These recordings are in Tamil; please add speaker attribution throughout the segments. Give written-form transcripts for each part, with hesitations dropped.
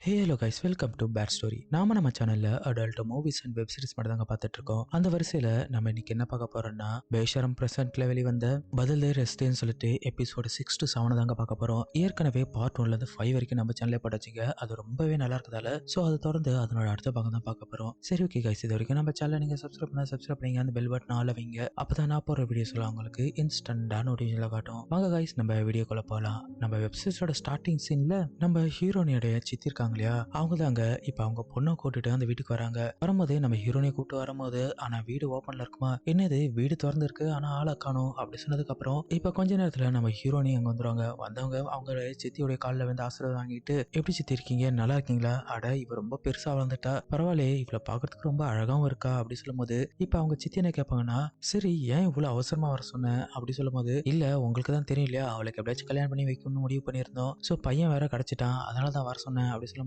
Speaker 1: Hello guys, welcome to bad story. நம்ம சேனல்ல adult movies and web series மட்டும் தாங்க பார்த்துட்டு இருக்கோம். அந்த வரிசையில நம்ம இன்னைக்கு என்ன பார்க்க போறோம்னா, பேஷரம் பிரசன்ட்ல வெளிவந்த பதிலே ரெஸ்ட்னு சொல்லிட்டு எபிசோடு 6 to 7 தாங்க பார்க்க போறோம். ஏற்கனவே பார்ட் 1ல இருந்து 5 வரைக்கும் நம்ம சேனல்ல போட்டாச்சுங்க. அது ரொம்பவே நல்லா இருக்கதால சோ அதை தொடர்ந்து அதனோட அடுத்த பாகம் தான் பார்க்க போறோம். சரி, ஓகே கைஸ், இது வரைக்கும் நம்ம சேனலை நீங்க சப்ஸ்கிரைப் பண்ணீங்க, அந்த பெல் பட்டன் ஆல வைங்க. அப்பதான் நான் போற வீடியோஸ் எல்லாம் உங்களுக்கு இன்ஸ்டன்டா நோட்டிஃபிகேஷன்ல காட்டும். வாங்க கைஸ், நம்ம வீடியோக்குள்ள போலாம். நம்ம வெப் சீரிஸோட ஸ்டார்டிங் சீன்ல நம்ம ஹீரோனியோட சித்தி இருக்காங்க இல்லையா, அவங்க தாங்க இப்ப அவங்க பொண்ணை கூட்டிட்டு அந்த வீட்டுக்கு வராங்க. வரும்போது நம்ம ஹீரோனியை கூப்பிட்டு வரும்போது, ஆனா வீடு ஓப்பன்ல இருக்குமா, என்னது வீடு திறந்து இருக்கு ஆனா ஆளை காணோம் அப்படி சொன்னதுக்கு அப்புறம் இப்ப கொஞ்ச நேரத்துல நம்ம ஹீரோனி அங்க வந்துருவாங்க. வந்தவங்க அவங்க சித்தியோட காலில் வந்து ஆசீர்வாதம் வாங்கிட்டு, எப்படி சித்தி இருக்கீங்க, நல்லா இருக்கீங்களா, அட இவ ரொம்ப பெருசா வளர்ந்துட்டா, பரவாயில்ல இவளை பாக்குறதுக்கு ரொம்ப அழகாவும் இருக்கா அப்படி சொல்லும்போது, இப்ப அவங்க சித்தி என்ன கேட்பாங்கன்னா, சரி ஏன் இவ்வளவு அவசரமா வர சொன்ன அப்படி சொல்லும்போது, இல்ல உங்களுக்கு தான் தெரியும் இல்லையா, அவளுக்கு எப்படியாச்சும் கல்யாணம் பண்ணி வைக்கணும்னு முடிவு பண்ணியிருந்தோம். சோ பையன் வேற கிடைச்சிட்டான், அதனாலதான் வர சொன்னேன் அப்படி சொல்லும்போது,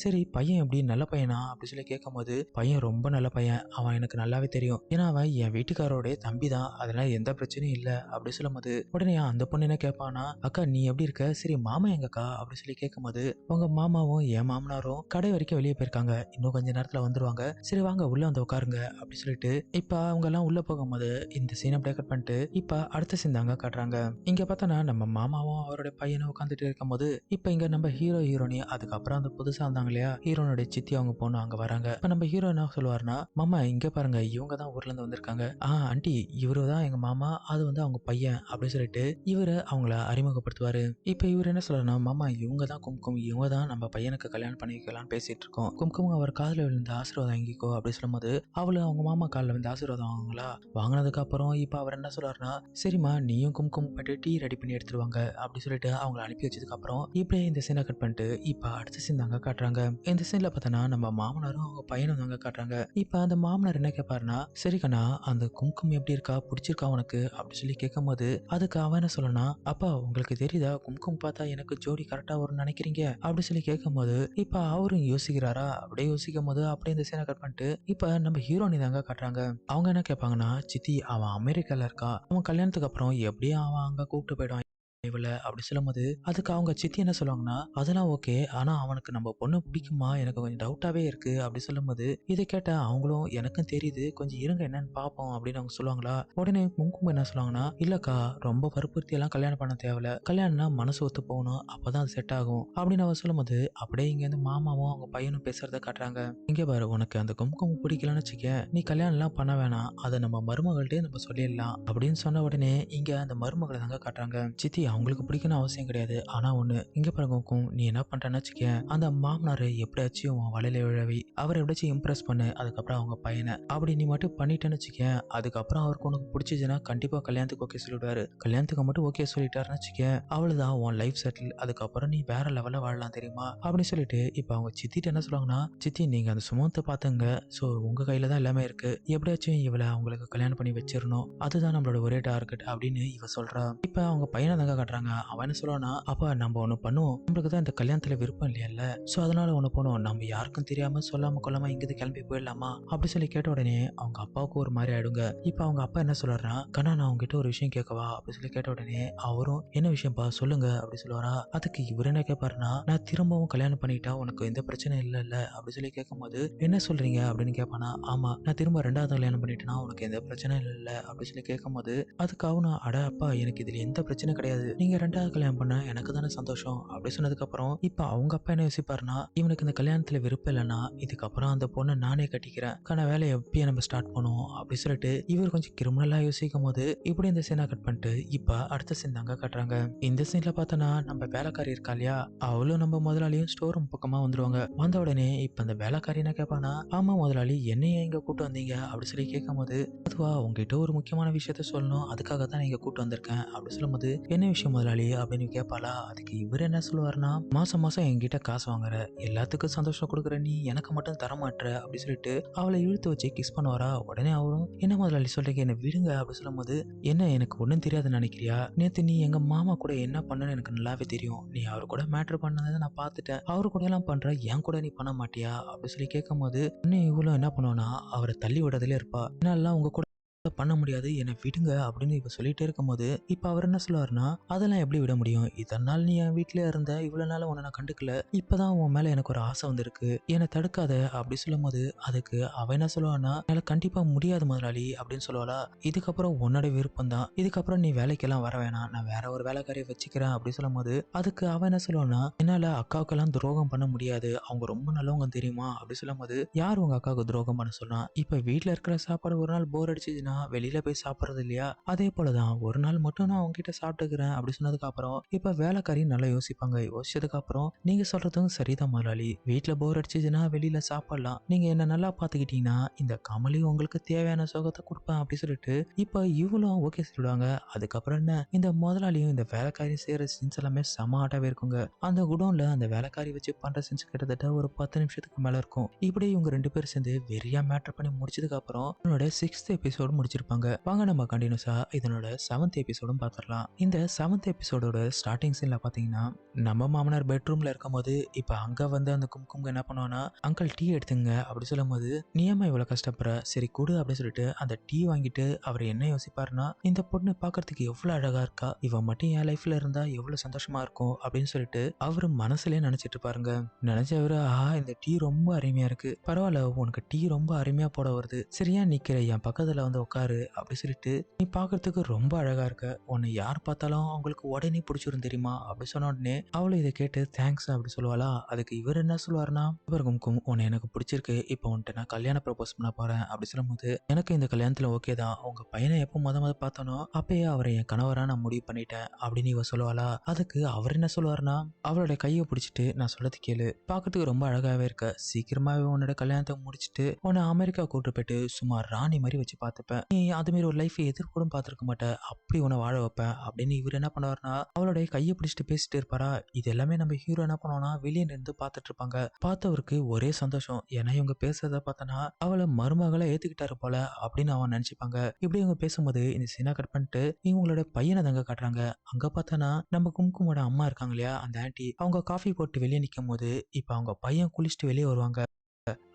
Speaker 1: சரி பையன் எப்படி நல்ல பையனா அப்படி சொல்லி கேட்கும்போது, பையன் ரொம்ப நல்ல பையன், அவன் எனக்கு நல்லாவே தெரியும், ஏன்னா அவன் என் வீட்டுக்காரோடைய தம்பி தான், அதனால எந்த பிரச்சனையும் இல்ல அப்படி சொல்லும்போது, உடனே அந்த பொண்ணு என்ன கேட்பானா, அக்கா நீ எப்படி இருக்க, சரி மாமா எங்கக்கா அப்படி சொல்லி கேட்கும்போது, உங்க மாமாவும் என் மாமனாரும் கடை வரைக்கும் வெளியே போயிருக்காங்க, இன்னும் கொஞ்ச நேரத்துல வந்துருவாங்க, சரி வாங்க உள்ள வந்து உட்காருங்க அப்படி சொல்லிட்டு இப்ப அவங்க எல்லாம் உள்ள போகும்போது இந்த சீனை பிரேக்கப் பண்ணிட்டு இப்ப அடுத்த சீன் தாங்க காட்டுறாங்க. இங்க பார்த்தோன்னா நம்ம மாமாவும் அவருடைய பையனும் உட்காந்துட்டு இருக்கும்போது, இப்ப இங்க நம்ம ஹீரோ ஹீரோனி அதுக்கப்புறம் அந்த புதுசா இருந்தாங்க இல்லையா ஹீரோனுடைய சித்தி அவங்க பொண்ணு அங்க வராங்க. இப்ப நம்ம ஹீரோ என்ன சொல்லுவாருன்னா, மாமா இங்க பாருங்க இவங்க தான் ஊர்ல இருந்து வந்திருக்காங்க, ஆண்டி இவரு தான் எங்க மாமா, அது வந்து அவங்க பையன் அப்படின்னு சொல்லிட்டு இவரு அவங்கள அறிமுகப்படுத்துவாரு. இப்ப இவரு என்ன சொல்றாருன்னா, மாமா இவங்க தான் கும்கும், இவங்க தான் நம்ம பையனுக்கு கல்யாணம் பண்ணி வைக்கலாம்னு பேசிட்டு இருக்கோம், கும்கும் அவர் காதுல விழுந்த ஆசீர்வாதம் வாங்கிக்கோ அப்படி சொல்லும்போது, அவளு அவங்க மாமா காலில் வந்து ஆசீர்வாதம் வாங்குங்களா, வாங்கினதுக்கு அப்புறம் இப்ப அவர் என்ன சொல்றாருன்னா, சரிம்மா நீயும் கும்கும் போயிட்டு டீ ரெடி பண்ணி எடுத்துருவாங்க அப்படி சொல்லிட்டு அவங்களை அனுப்பி வச்சதுக்கு அப்புறம் இப்படியே இந்த சீனை கட் பண்ணிட்டு இப்ப அடுத்த சீன் தாங்க காட்டுறாங்க. இந்த சீன்ல பார்த்தோன்னா நம்ம மாமனாரும் அவங்க பையனும் தாங்க காட்டுறாங்க. இப்ப அந்த மாமனார் என்ன கேட்பாருன்னா, சரி கண்ணா அந்த கும்கும் எப்படி இருக்கா, பிடிச்சிருக்கா உனக்கு அப்படி சொல்லி கேட்கும்போது, அதுக்கு அவன் என்ன சொல்லனா, அப்பா உங்களுக்கு தெரியுதா கும்கும் பார்த்தா எனக்கு ஜோடி கரெக்டா வரும்னு நினைக்கிறீங்க அப்படி சொல்லி கேட்கும்போது, இப்ப அவரும் யோசிக்கிறாரா, அப்படியே யோசிக்கும் போது அப்படியே இந்த சீனை கட் பண்ணிட்டு இப்ப நம்ம ஹீரோனி தாங்க காட்டுறாங்க. அவங்க என்ன கேட்பாங்கன்னா, சித்தி அவன் அமெரிக்கால இருக்கா, அவன் கல்யாணத்துக்கு அப்புறம் எப்படியும் அவன் அங்க கூப்பிட்டு போயிடுவான் இவள அப்படி சொல்லும்போது, அதுக்கு அவங்க சித்தி என்ன சொல்லுவாங்கன்னா, அதெல்லாம் ஓகே, ஆனா அவனுக்கு நம்ம பொண்ணு பிடிக்குமா, எனக்கு கொஞ்சம் டவுட்டாவே இருக்கு அப்படி சொல்லும்போது, இதை கேட்ட அவங்களும் எனக்கும் தெரியுது, கொஞ்சம் இருங்க என்னன்னு பார்ப்போம் அப்படின்னு அவங்க சொல்லுவாங்களா. உடனே குங்குமம் என்ன சொல்லுவாங்கன்னா, இல்லக்கா ரொம்ப வற்புறுத்தி எல்லாம் கல்யாணம் பண்ண தேவையில்ல, கல்யாணம்னா மனசு ஒத்து போகணும், அப்பதான் அது செட் ஆகும் அப்படின்னு அவ சொல்லும்போது, அப்படியே இங்க இருந்து மாமாவும் அவங்க பையனும் பேசுறத காட்டுறாங்க. இங்க பாரு உனக்கு அந்த குங்குமம் பிடிக்கலன்னு வச்சுக்க, நீ கல்யாணம் எல்லாம் பண்ண வேணாம், அதை நம்ம மருமகள்கிட்டே நம்ம சொல்லிடலாம் அப்படின்னு சொன்ன உடனே இங்க அந்த மருமகளை தாங்க காட்டுறாங்க. சித்தி அவங்களுக்கு பிடிக்கணும் அவசியம் கிடையாது, ஆனா ஒண்ணு இங்க பாருங்க குங்கும், நீ என்ன பண்றன்னு வச்சுக்க, அந்த மாமனாரை எப்படியாச்சும் உன் வலையில விழவி அவர் எப்படியாச்சும் இம்ப்ரெஸ் பண்ணு, அதுக்கப்புறம் அவங்க பையனை அப்படி நீ மட்டும் பண்ணிட்டேன்னு வச்சுக்க, அதுக்கப்புறம் அவருக்கு உனக்கு பிடிச்சிச்சுன்னா கண்டிப்பா கல்யாணத்துக்கு ஓகே சொல்லிடுவாரு, கல்யாணத்துக்கு மட்டும் ஓகே சொல்லிட்டாருன்னு வச்சுக்க, அவ்வளவுதான் உன் லைஃப் செட்டில், அதுக்கப்புறம் நீ வேற லெவல்ல வாழலாம் தெரியுமா அப்படின்னு சொல்லிட்டு இப்ப அவங்க சித்திட்டு என்ன சொல்லுவாங்கன்னா, சித்தி நீங்க அந்த சுமத்தை பாத்துங்க, சோ உங்க கையில தான் எல்லாமே இருக்கு, எப்படியாச்சும் இவளை அவங்களுக்கு கல்யாணம் பண்ணி வச்சிடணும், அதுதான் நம்மளோட ஒரே டார்கெட் அப்படின்னு இவ சொல்றா. இப்ப அவங்க பையனை தாங்க காட்டுறாங்க. அவன் என்ன சொல்லுவானா, அப்பா நம்ம ஒண்ணு பண்ணுவோம், நம்மளுக்கு தான் இந்த கல்யாணத்துல விருப்பம் இல்லையல்ல, சோ அதனால ஒண்ணு பண்ணுவோம், நம்ம யாருக்கும் தெரியாம சொல்லாம கொள்ளாம இங்கிருந்து கிளம்பி போயிடலாமா அப்படி சொல்லி கேட்ட உடனே அவங்க அப்பாவுக்கு ஒரு மாதிரி ஆயிடுங்க. இப்ப அவங்க அப்பா என்ன சொல்றாருன்னா, கண்ணா நான் உங்ககிட்ட ஒரு விஷயம் கேட்கவா அப்படி சொல்லி கேட்ட உடனே அவரும் என்ன விஷயம்ப்பா சொல்லுங்க அப்படி சொல்லுவாரா. அதுக்கு இவர் என்ன கேட்பாருன்னா, நான் திரும்பவும் கல்யாணம் பண்ணிட்டா உனக்கு எந்த பிரச்சனையும் இல்ல அப்படி சொல்லி கேட்கும்போது, என்ன சொல்றீங்க அப்படின்னு கேட்பானா. ஆமா நான் திரும்ப ரெண்டாவது கல்யாணம் பண்ணிட்டேன்னா உனக்கு எந்த பிரச்சனையும் இல்ல அப்படி சொல்லி கேட்கும்போது, அதுக்கு அவனும் அட அப்பா எனக்கு இதுல எந்த பிரச்சனை கிடையாது, நீங்க ரெண்டாவது கல்யாணம் பண்ண எனக்கு தானே சந்தோஷம் அப்படி சொன்னதுக்கு அப்புறம் இப்ப அவங்க அப்பா என்ன யோசிப்பாருன்னா, இவனுக்கு இந்த கல்யாணத்துல விருப்பம் இல்லைன்னா இதுக்கப்புறம் அந்த பொண்ணை நானே கட்டிக்கிறேன், வேலையை எப்பயும் நம்ம ஸ்டார்ட் பண்ணுவோம் அப்படி சொல்லிட்டு இவர் கொஞ்சம் கிரிமினலா யோசிக்கும் போது இப்படி இந்த சீனை கட் பண்ணிட்டு இப்ப அடுத்த சீன் தாங்க காட்டுறாங்க. இந்த சீன்ல பார்த்தோன்னா நம்ம வேலைக்காரி இருக்கா இல்லையா, அவளும் நம்ம முதலாளியும் ஸ்டோர் ரூம் பக்கமா வந்துருவாங்க. வந்த உடனே இப்ப அந்த வேலைக்காரி என்ன கேட்பானா, ஆமா முதலாளி என்னைய இங்க கூட்டு வந்தீங்க அப்படி சொல்லி கேட்கும் போது, அதுவா உங்ககிட்ட ஒரு முக்கியமான விஷயத்த சொல்லணும், அதுக்காக தான் நீங்க கூட்டு வந்திருக்கேன் அப்படி சொல்லும்போது, என்ன விஷயம் முதலாளி அப்படின்னு கேட்பாளா. அதுக்கு இவர் என்ன சொல்லுவாருன்னா, மாசம் மாசம் என்கிட்ட காசு வாங்குற, எல்லாத்துக்கும் சந்தோஷம் கொடுக்குற நீ எனக்கு மட்டும் தர மாட்ற அப்படி சொல்லிட்டு அவளை இழுத்து வச்சு கிஸ் பண்ணுவாரா. உடனே அவரும் என்ன முதலாளி சொல்றீங்க என்ன விடுங்க அப்படி சொல்லும்போது, என்ன எனக்கு ஒண்ணும் தெரியாதுன்னு நினைக்கிறியா, நேத்து நீ எங்க மாமா கூட என்ன பண்ணன்னு எனக்கு நல்லாவே தெரியும், நீ அவர் கூட மேட்ரு பண்ணதை நான் பார்த்துட்டேன், அவரு கூட எல்லாம் பண்ற, என் கூட நீ பண்ண மாட்டியா அப்படி சொல்லி கேட்கும் போது, இன்னும் இவ்வளவு என்ன பண்ணுவானா அவரை தள்ளி விடுறதுல இருப்பா, என்னால உங்க கூட பண்ண முடியாது, என்னை விடுங்க அப்படின்னு இவ சொல்லிட்டே இருக்கும்போது இப்ப அவர் என்ன சொல்லுவாருன்னா, அதெல்லாம் எப்படி விட முடியும், இத்தனை நாள் நீ என் வீட்லயே இருந்த, இவ்வளவு நாள் உன்னை நான் கண்டுக்கல, இப்பதான் உன் மேல எனக்கு ஒரு ஆசை வந்திருக்கு, என்னை தடுக்காத அப்படி சொல்லும்போது அதுக்கு அவ என்ன சொல்லுவான்னா, என்னால கண்டிப்பா முடியாது முதலாளி அப்படின்னு சொல்லுவாளா. இதுக்கப்புறம் உன்னோட விருப்பம் தான், இதுக்கப்புறம் நீ வேலைக்கெல்லாம் வர வேணாம், நான் வேற ஒரு வேலைக்காரியை வச்சுக்கிறேன் அப்படி சொல்லும்போது அதுக்கு அவ என்ன சொல்லுவான்னா, என்னால அக்காவுக்கெல்லாம் துரோகம் பண்ண முடியாது, அவங்க ரொம்ப நல்லவங்க தெரியுமா அப்படி சொல்லும்போது, யார் உங்க அக்காவுக்கு துரோகம் பண்ண சொன்னா, இப்ப வீட்ல இருக்கிற சாப்பாடு ஒரு நாள் போர் அடிச்சுச்சுன்னா வெளியில போய் சாப்பிடுறது இல்லையா, அதே போலதான் ஒரு நாள் மட்டும் நான் அவங்க கிட்ட சாப்பிட்டுக்கிறேன் அப்படி சொன்னதுக்கு அப்புறம் இப்ப வேலைக்காரி நல்லா யோசிப்பாங்க. யோசிச்சதுக்கு அப்புறம், நீங்க சொல்றதும் சரிதான் முதலாளி, வீட்ல போர் அடிச்சுச்சுன்னா வெளியில சாப்பிடலாம், நீங்க என்ன நல்லா பாத்துக்கிட்டீங்கன்னா இந்த கமலி உங்களுக்கு தேவையான சுகத்தை கொடுப்பேன் அப்படி சொல்லிட்டு இப்ப இவளும் ஓகே சொல்லுவாங்க. அதுக்கப்புறம் என்ன, இந்த முதலாளியும் இந்த வேலைக்காரி செய்யற சீன்ஸ் எல்லாமே செம ஆட்டாவே இருக்குங்க. அந்த குடோன்ல அந்த வேலைக்காரி வச்சு பண்ற சீன்ஸ் கிட்டத்தட்ட ஒரு 10 நிமிஷத்துக்கு மேல இருக்கும். இப்படி இவங்க 2 பேரும் சேர்ந்து வெறியா மேட்டர் பண்ணி முடிச்சதுக்கு அப்புறம் இதனோட 6th எபிசோடு முடிச்சிருப்பாங்க. வாங்க நம்ம கண்டினியூஸா இதனோட 7th எபிசோடும் பாத்திரலாம். இந்த 7th எபிசோடோட ஸ்டார்டிங் சீன்ல பாத்தீங்கன்னா, நம்ம மாமனார் பெட்ரூம்ல இருக்கும்போது இப்ப அங்க வந்து அந்த கும்கும் என்ன பண்ணுவானா, அங்கிள் டீ எடுத்துங்க அப்படி சொல்லும்போது, நீ ஏம்மா இவ்வளவு கஷ்டப்படுற, சரி குடு அப்படின்னு சொல்லிட்டு அந்த டீ வாங்கிட்டு அவர் என்ன யோசிப்பாருன்னா, இந்த பொண்ணு பாக்குறதுக்கு எவ்வளவு அழகா இருக்கா, இவ மட்டும் என் லைஃப்ல இருந்தா எவ்வளவு சந்தோஷமா இருக்கும் அப்படின்னு சொல்லிட்டு அவரு மனசுலயே நினைச்சிட்டு பாருங்க. நினைச்சவரு, ஆஹா இந்த டீ ரொம்ப அருமையா இருக்கு, பரவாயில்ல உனக்கு டீ ரொம்ப அருமையா போட வருது, சரியா நிக்கிற என் பக்கத்துல வந்து உட்காரு அப்படி சொல்லிட்டு, நீ பாக்குறதுக்கு ரொம்ப அழகா இருக்க, உன்னை யார் பார்த்தாலும் அவங்களுக்கு உடனே பிடிச்சிரும் தெரியுமா அப்படி சொன்ன உடனே அவளும் இதை கேட்டு தேங்க்ஸ் அப்படி சொல்லுவாளா. அதுக்கு இவர் என்ன சொல்லுவாருன்னா, இவர் கும்கும் உன்னை எனக்கு பிடிச்சிருக்கு, இப்போ உன்கிட்ட நான் கல்யாண ப்ரப்போஸ் பண்ண போறேன் அப்படி சொல்லும்போது, எனக்கு இந்த கல்யாணத்துல ஓகே தான், உங்க பையனை எப்போ முத பார்த்தனோ அப்பயே அவரை என் கணவரா நான் முடிவு பண்ணிட்டேன் அப்படின்னு இவ சொல்லுவாளா. அதுக்கு அவர் என்ன சொல்லுவாருன்னா, அவளுடைய கையை பிடிச்சிட்டு, நான் சொல்லது கேளு, பாக்கிறதுக்கு ரொம்ப அழகாவே இருக்க, சீக்கிரமாவே உன்னோட கல்யாணத்தை முடிச்சிட்டு உன்னை அமெரிக்கா கூட்டு போயிட்டு சும்மா ராணி மாதிரி வச்சு பார்த்துப்பேன், நீ அது மாதிரி ஒரு லைஃப் எதிர்கூடும் பார்த்திருக்க மாட்ட, அப்படி உன்னை வாழ வைப்பேன் அப்படின்னு இவர் என்ன பண்ணுவாருன்னா அவளுடைய கையை பிடிச்சிட்டு பேசிட்டு இருப்பாரா. இது எல்லாமே நம்ம ஹீரோ என்ன பண்ணுவோம்னா வெளியே நின்று பார்த்துட்டு இருப்பாங்க. பார்த்தவருக்கு ஒரே சந்தோஷம், ஏன்னா இவங்க பேசுறத பார்த்தனா அவளை மருமகளை ஏத்துக்கிட்டாரு போல அப்படின்னு அவன் நினைச்சுப்பாங்க. இப்படி இவங்க பேசும்போது இந்த சீனா கட் பண்ணிட்டு இவங்களோட பையனை தாங்க காட்டுறாங்க. அங்க பார்த்தனா நம்ம கும்குமோட அம்மா இருக்காங்க இல்லையா, அந்த ஆன்ட்டி, அவங்க காஃபி போட்டு வெளியே நிக்கும் போது இப்ப அவங்க பையன் குளிச்சுட்டு வெளியே வருவாங்க.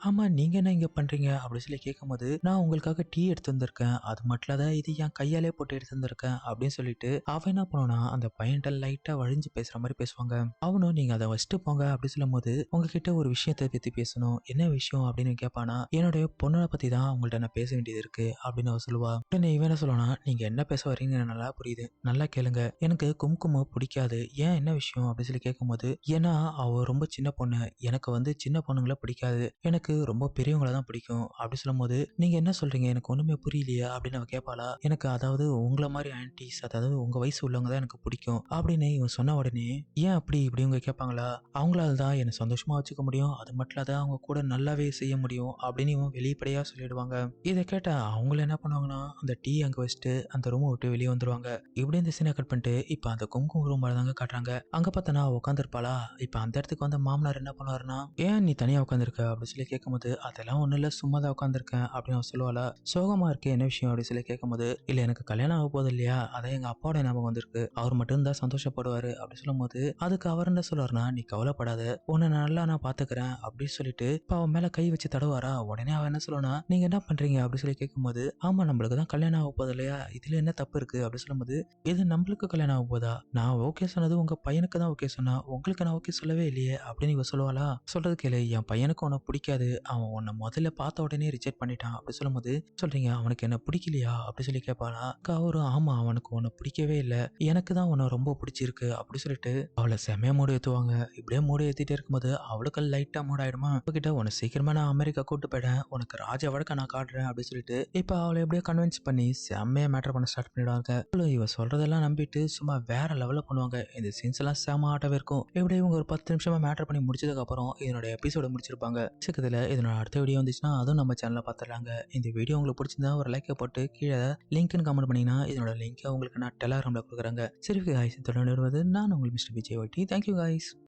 Speaker 1: ஆமா நீங்க என்ன இங்க பண்றீங்க அப்படி சொல்லி கேட்கும்போது, நான் உங்களுக்காக டீ எடுத்து வந்திருக்கேன், அது மட்டும் இல்லாத இது என் கையாலே போட்டு எடுத்து வந்திருக்கேன் அப்படின்னு சொல்லிட்டு அவன் என்ன பண்ணுவானா அந்த பையன்ட்ட லைட்டா வழிஞ்சு பேசுற மாதிரி பேசுவாங்க. அவனும் நீங்க அதை வச்சுட்டு போங்க அப்படி சொல்லும் போது, உங்ககிட்ட ஒரு விஷயத்தை பத்தி பேசணும், என்ன விஷயம் அப்படின்னு கேட்பானா, என்னுடைய பொண்ணை பத்தி தான் உங்கள்ட்ட நான் பேச வேண்டியது இருக்கு அப்படின்னு அவ சொல்லுவா. உடனே இவன் என்ன சொல்லுவானா, நீங்க என்ன பேச வரீங்கன்னு எனக்கு நல்லா புரியுது, நல்லா கேளுங்க, எனக்கு கும்கும பிடிக்காது, ஏன் என்ன விஷயம் அப்படின்னு சொல்லி கேட்கும்போது, ஏன்னா அவ ரொம்ப சின்ன பொண்ணு, எனக்கு வந்து சின்ன பொண்ணுங்களை பிடிக்காது, எனக்கு ரொம்ப பெரியவங்கள தான் பிடிக்கும் அப்படி சொல்லும்போது, நீங்க என்ன சொல்றீங்க எனக்கு ஒண்ணுமே புரியலையே அப்படின்னு அவ கேட்பாளா. எனக்கு அதாவது உங்களை மாதிரி ஆன்டிஸ், அதாவது உங்க வயசு உள்ளவங்க தான் எனக்கு பிடிக்கும் அப்படின்னு இவன் சொன்ன உடனே, ஏன் அப்படி இப்படி இவங்க கேட்பாங்களா, அவங்களால தான் என்னை சந்தோஷமா வச்சுக்க முடியும், அது மட்டும் இல்லாத அவங்க கூட நல்லாவே செய்ய முடியும் அப்படின்னு இவன் வெளிப்படையா சொல்லிடுவாங்க. இதை கேட்ட அவங்கள என்ன பண்ணுவாங்கன்னா அந்த டீ அங்க வச்சுட்டு அந்த ரூமை விட்டு வெளியே வந்துருவாங்க. இப்படி இந்த சீனை கட் பண்ணிட்டு இப்ப அந்த கும்கும் ரூம் தாங்க காட்டுறாங்க. அங்க பார்த்தனா உட்காந்துருப்பாளா. இப்ப அந்த இடத்துக்கு வந்து மாமனார் என்ன பண்ணுவாருன்னா, ஏன் நீ தனியா உட்காந்துருக்க அப்படின்னு சொல்லி கேட்கும்போது, அதெல்லாம் ஒண்ணும் இல்ல சும்மா தான் உட்காந்துருக்கேன் அப்படின்னு அவ சொல்லுவாளா. சோகமா இருக்கே என்ன விஷயம் அப்படின்னு சொல்லி கேட்கும்போது, இல்ல எனக்கு கல்யாணம் ஆக போகுது இல்லையா, அதான் எங்க அப்பாவோட ஞாபகம் வந்திருக்கு, அவர் மட்டும் தான் சந்தோஷப்படுவாரு அப்படி சொல்லும்போது, அதுக்கு அவர் என்ன சொல்லுவாருன்னா, நீ கவலைப்படாத, உன்னை நல்லா நான் பாத்துக்கிறேன் அப்படின்னு சொல்லிட்டு இப்ப அவன் மேல கை வச்சு தடவாரா. உடனே அவன் என்ன சொல்லுவானா, நீங்க என்ன பண்றீங்க அப்படி சொல்லி கேட்கும்போது, ஆமா நம்மளுக்கு தான் கல்யாணம் ஆக போகுது இல்லையா, இதுல என்ன தப்பு இருக்கு அப்படி சொல்லும்போது, இது நம்மளுக்கு கல்யாணம் ஆக போதா, நான் ஓகே சொன்னது உங்க பையனுக்கு தான் ஓகே சொன்னா, உங்களுக்கு நான் ஓகே சொல்லவே இல்லையே அப்படின்னு இவ சொல்லுவாளா. சொல்றது கேளு, என் பையனுக்கு உன்னை பிடிக்காது, அவன் உன்னை முதல்ல பார்த்த உடனே ரிஜெக்ட் பண்ணிட்டான் அப்படி சொல்லும்போது, சொல்றீங்க அவனுக்கு என்ன பிடிக்கலையா அப்படி சொல்லி கேட்பானா. அவரும் ஆமா அவனுக்கு உன்னை பிடிக்கவே இல்லை, எனக்கு தான் உன்னை ரொம்ப பிடிச்சிருக்கு அப்படி சொல்லிட்டு அவளை செமையா மூடு ஏத்துவாங்க. இப்படியே மூடு ஏத்திட்டே இருக்கும்போது அவளுக்கு லைட்டா மூட் ஆயிடுமா. கிட்ட உன்னை சீக்கிரமா நான் அமெரிக்கா கூட்டு போயிட்டேன், உனக்கு ராஜ வழக்க நான் காட்டுறேன் அப்படின்னு சொல்லிட்டு இப்ப அவளை எப்படியோ கன்வின்ஸ் பண்ணி செம்மையா மேட்டர் பண்ண ஸ்டார்ட் பண்ணிடுவாங்க. இவ சொல்றதெல்லாம் நம்பிட்டு சும்மா வேற லெவல்ல பண்ணுவாங்க. இந்த சீன்ஸ் எல்லாம் செம ஆட்டவே இருக்கும். இப்படி இவங்க ஒரு 10 நிமிஷமா மேட்டர் பண்ணி முடிச்சதுக்கு அப்புறம் இதனோட எபிசோட முடிச்சிருப்பாங்க. பக்கத்துல இதனோட அடுத்த வீடியோ வந்துச்சுன்னா அதுவும் நம்ம சேனல்ல பாத்துறாங்க. இந்த வீடியோ உங்களுக்கு பிடிச்சிருந்தா ஒரு லைக்கை போட்டு கீழே லிங்க்னு கமெண்ட் பண்ணீங்கன்னா இதனோட லிங்க் உங்களுக்கு நான் டெலகிராம்ல கொடுக்குறேங்க. சரி guys, தொடர்ந்து வருவது நான் உங்கள் மிஸ்டர் விஜய் ஒட்டி. Thank you guys.